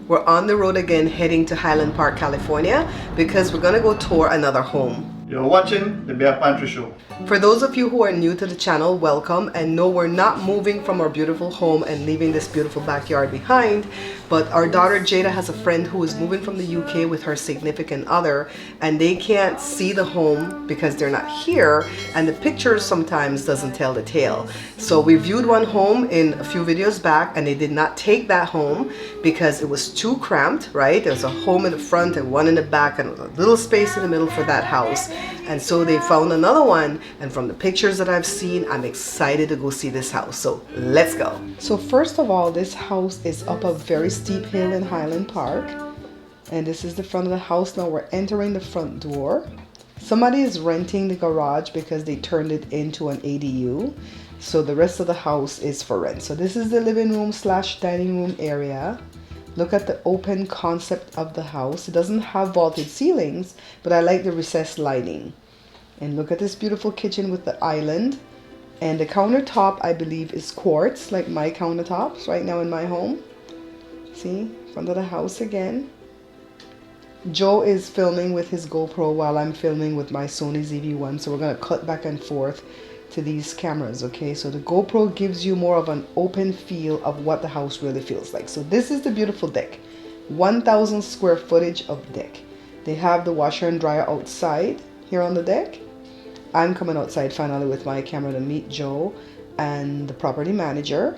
We're on the road again heading to Highland Park, California because we're gonna go tour another home. You're watching the Bare Pantry Show. For those of you who are new to the channel, welcome. And no, we're not moving from our beautiful home and leaving this beautiful backyard behind, but our daughter Jada has a friend who is moving from the UK with her significant other, and they can't see the home because they're not here, and the pictures sometimes doesn't tell the tale. So we viewed one home in a few videos back, and they did not take that home because it was too cramped, right? There's a home in the front and one in the back and a little space in the middle for that house. And so they found another one, and from the pictures that I've seen, I'm excited to go see this house. So let's go. So first of all, this house is up a very steep hill in Highland Park, and this is the front of the house. Now we're entering the front door. Somebody is renting the garage because they turned it into an ADU, so the rest of the house is for rent. So this is the living room / dining room area. Look at the open concept of the house. It doesn't have vaulted ceilings, but I like the recessed lighting. And look at this beautiful kitchen with the island. And the countertop, I believe, is quartz, like my countertops right now in my home. See, front of the house again. Joe is filming with his GoPro while I'm filming with my Sony ZV-1. So we're going to cut back and forth to these cameras, okay? So the GoPro gives you more of an open feel of what the house really feels like. So this is the beautiful deck. 1,000 square footage of deck. They have the washer and dryer outside here on the deck. I'm coming outside finally with my camera to meet Joe and the property manager.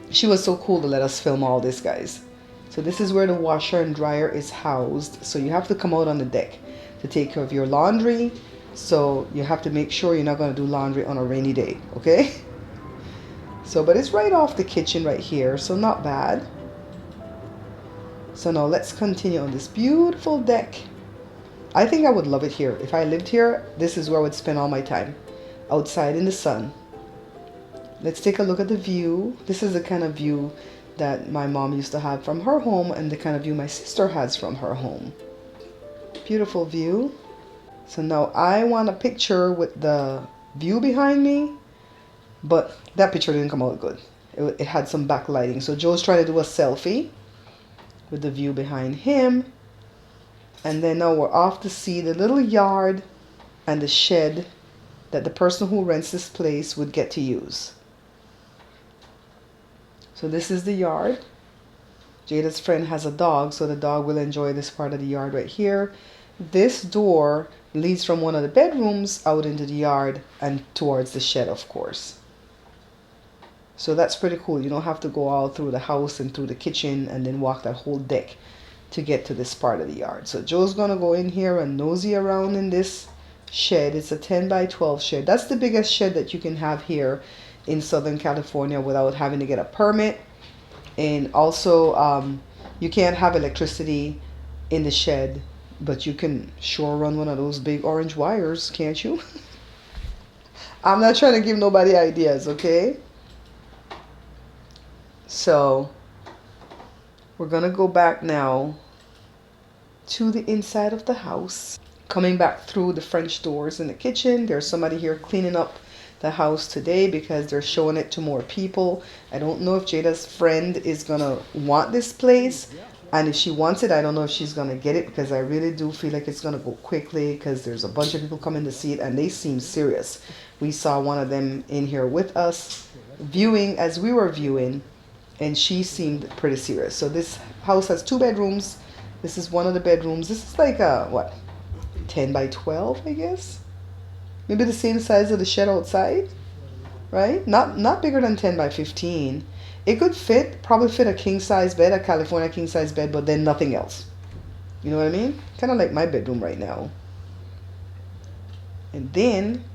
She was so cool to let us film all this, guys. So this is where the washer and dryer is housed. So you have to come out on the deck to take care of your laundry. So you have to make sure you're not going to do laundry on a rainy day, okay? So, but it's right off the kitchen right here, so not bad. So now let's continue on this beautiful deck. I think I would love it here. If I lived here, this is where I would spend all my time, outside in the sun. Let's take a look at the view. This is the kind of view that my mom used to have from her home, and the kind of view my sister has from her home. Beautiful view. So now I want a picture with the view behind me, but that picture didn't come out good. It had some backlighting. So Joe's trying to do a selfie with the view behind him. And then now we're off to see the little yard and the shed that the person who rents this place would get to use. So this is the yard. Jada's friend has a dog, so the dog will enjoy this part of the yard right here. This door leads from one of the bedrooms out into the yard and towards the shed, of course. So that's pretty cool. You don't have to go all through the house and through the kitchen and then walk that whole deck to get to this part of the yard. So Joe's gonna go in here and nosy around in this shed. It's a 10 by 12 shed. That's the biggest shed that you can have here in Southern California without having to get a permit. And also you can't have electricity in the shed, but you can sure run one of those big orange wires, can't you? I'm not trying to give nobody ideas, okay? So we're gonna go back now to the inside of the house. Coming back through the French doors in the kitchen. There's somebody here cleaning up the house today because they're showing it to more people. I don't know if Jada's friend is gonna want this place. And if she wants it, I don't know if she's going to get it, because I really do feel like it's going to go quickly because there's a bunch of people coming to see it and they seem serious. We saw one of them in here with us viewing as we were viewing, and she seemed pretty serious. So this house has 2 bedrooms. This is one of the bedrooms. This is like a, what, 10 by 12, I guess? Maybe the same size of the shed outside, right? Not bigger than 10 by 15. It could probably fit a king-size bed, a California king-size bed, but then nothing else. You know what I mean? Kind of like my bedroom right now. And then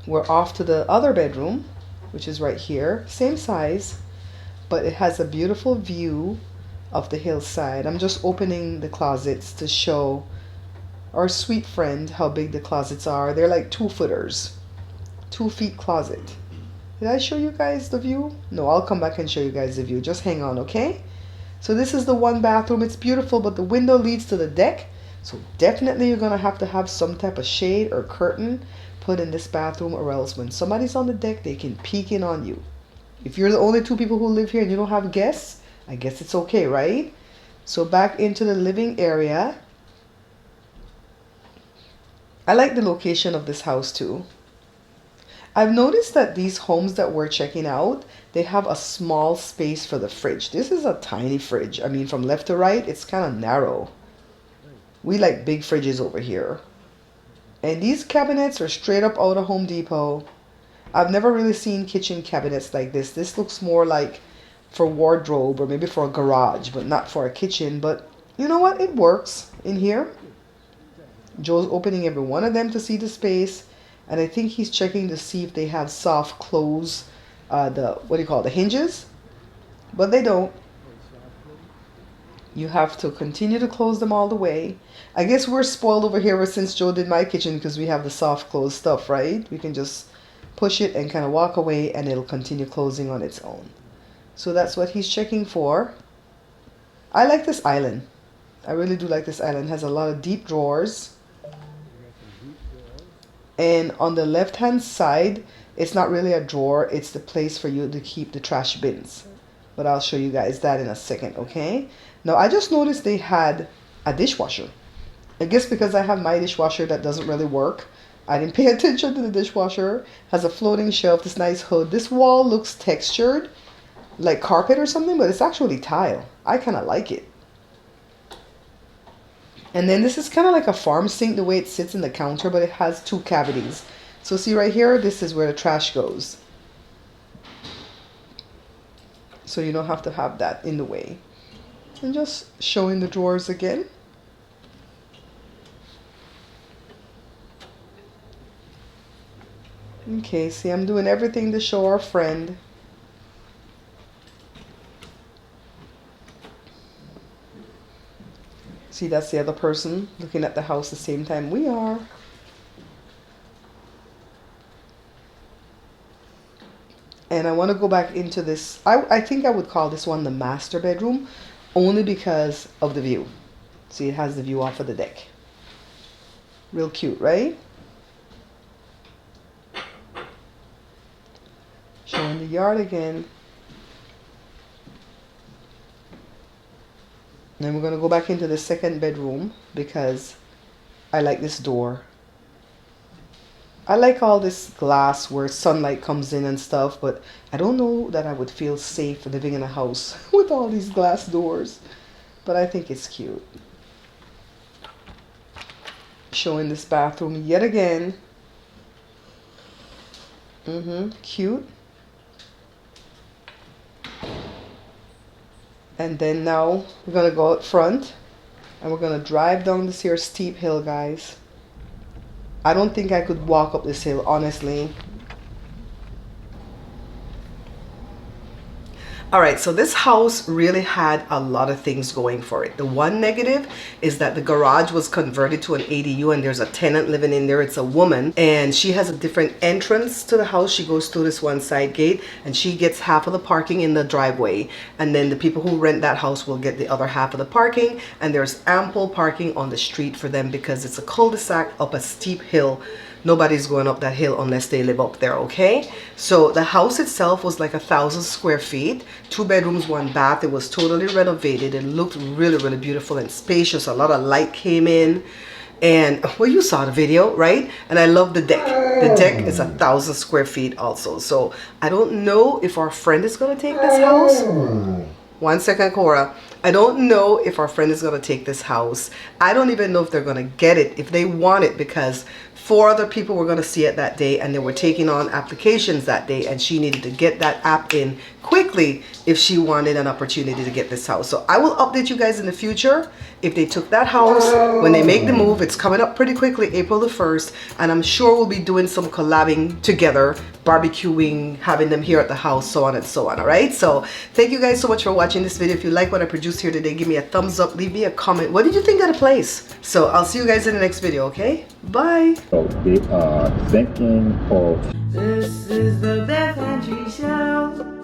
we're off to the other bedroom, which is right here. Same size, but it has a beautiful view of the hillside. I'm just opening the closets to show our sweet friend how big the closets are. They're like 2-footers, 2 feet closet. Did I show you guys the view? No, I'll come back and show you guys the view. Just hang on, okay? So this is the 1 bathroom. It's beautiful, but the window leads to the deck. So definitely you're going to have some type of shade or curtain put in this bathroom, or else when somebody's on the deck, they can peek in on you. If you're the only two people who live here and you don't have guests, I guess it's okay, right? So back into the living area. I like the location of this house too. I've noticed that these homes that we're checking out, they have a small space for the fridge. This is a tiny fridge. I mean, from left to right, it's kind of narrow. We like big fridges over here. And these cabinets are straight up out of Home Depot. I've never really seen kitchen cabinets like this. This looks more like for wardrobe or maybe for a garage, but not for a kitchen. But you know what? It works in here. Joe's opening every one of them to see the space. And I think he's checking to see if they have soft close, the hinges. But they don't. You have to continue to close them all the way. I guess we're spoiled over here ever since Joe did my kitchen because we have the soft close stuff, right? We can just push it and kind of walk away and it'll continue closing on its own. So that's what he's checking for. I like this island. I really do like this island. It has a lot of deep drawers. And on the left hand side, it's not really a drawer. It's the place for you to keep the trash bins. But I'll show you guys that in a second, okay? Now I just noticed they had a dishwasher. I guess because I have my dishwasher that doesn't really work. I didn't pay attention to the dishwasher. Has a floating shelf, this nice hood. This wall looks textured, like carpet or something, but it's actually tile. I kind of like it. And then this is kind of like a farm sink the way it sits in the counter, but it has two cavities. So see right here, this is where the trash goes. So you don't have to have that in the way. And just showing the drawers again. Okay, see, I'm doing everything to show our friend. See, that's the other person looking at the house the same time we are. And I want to go back into this. I think I would call this one the master bedroom, only because of the view. See, it has the view off of the deck. Real cute, right? Showing the yard again. Then we're going to go back into the second bedroom because I like this door. I like all this glass where sunlight comes in and stuff, but I don't know that I would feel safe living in a house with all these glass doors. But I think it's cute. Showing this bathroom yet again. Cute. And then now we're going to go out front and we're going to drive down this here steep hill, guys. I don't think I could walk up this hill, honestly. All right, so this house really had a lot of things going for it. The one negative is that the garage was converted to an ADU and there's a tenant living in there. It's a woman and she has a different entrance to the house. She goes through this one side gate and she gets half of the parking in the driveway. And then the people who rent that house will get the other half of the parking. And there's ample parking on the street for them because it's a cul-de-sac up a steep hill. Nobody's going up that hill unless they live up there, okay? So the house itself was like 1,000 square feet, 2 bedrooms, 1 bath. It was totally renovated. It looked really, really beautiful and spacious. A lot of light came in. And, well, you saw the video, right? And I love the deck. The deck is 1,000 square feet also. So I don't know if our friend is going to take this house. 1 second, Cora. I don't know if our friend is going to take this house. I don't even know if they're going to get it, if they want it, because 4 other people were going to see it that day and they were taking on applications that day and she needed to get that app in quickly if she wanted an opportunity to get this house. So I will update you guys in the future if they took that house when they make the move. It's coming up pretty quickly, April the 1st, and I'm sure we'll be doing some collabing together, barbecuing, having them here at the house, so on and so on. All right, so thank you guys so much for watching this video. If you like what I produced here today, give me a thumbs up, leave me a comment. What did you think of the place? So I'll see you guys in the next video. Okay, bye. They are thinking of. This is the Bare Pantry Show.